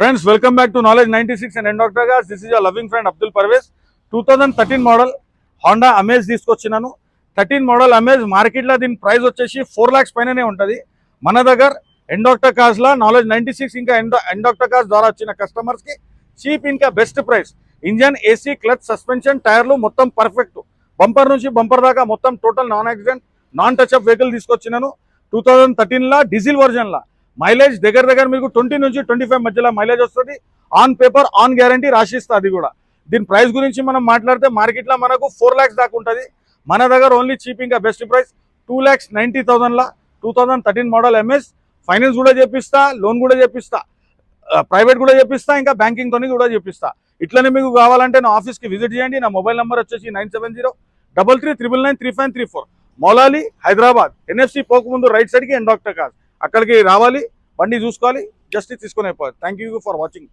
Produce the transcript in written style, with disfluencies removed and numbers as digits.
Friends, welcome back to Knowledge 96 and End Doctor Guys. This is your loving friend Abdul Parvez. 2013 model Honda Amaze తీసుకొచ్చినాను. 13 model Amaze మార్కెట్లో దీని price వచ్చేసి 4 lakhs పైననే ఉంటుంది. మన దగ్గర ఎండ్ డాక్టర్ కార్స్లో నాలెడ్జ్ 96 ఇంకా ఎండ్ డాక్టర్ కార్స్ ద్వారా వచ్చిన కస్టమర్స్కి చీప్ ఇంకా best price. Engine, AC, clutch, suspension, టైర్లు మొత్తం పర్ఫెక్ట్. బంపర్ నుంచి బంపర్ దాకా మొత్తం total non accident non touch up vehicle తీసుకొచ్చినాను. 2013 డీజిల్ వర్జన్లో మైలేజ్ దగ్గర మీకు 20 నుంచి 25 మధ్యలో మైలేజ్ వస్తుంది. ఆన్ పేపర్ ఆన్ గ్యారంటీ రాసిస్తా. అది కూడా దీని ప్రైస్ గురించి మనం మాట్లాడితే మార్కెట్లో మనకు 4 lakhs దాకా ఉంటుంది. మన దగ్గర ఓన్లీ చీప్ ఇంకా best price 2,90,000 2013 model MS. Finance కూడా చేపిస్తా, లోన్ కూడా చేపిస్తా, ప్రైవేట్ కూడా చేపిస్తా, ఇంకా బ్యాంకింగ్ తోని కూడా చేపిస్తా. ఇట్లనే మీకు కావాలంటే నా ఆఫీస్కి విజిట్ చేయండి. నా మొబైల్ నెంబర్ వచ్చేసి 9703393534. మౌలాలి, హైదరాబాద్. ఎన్ఎఫ్సి పోకముందు రైట్ సైడ్కి ఎండ్ డాక్టర్ కార్, అక్కడికి రావాలి, బండి చూసుకోవాలి, జస్ట్ తీసుకొని అయిపోవాలి. Thank you for watching.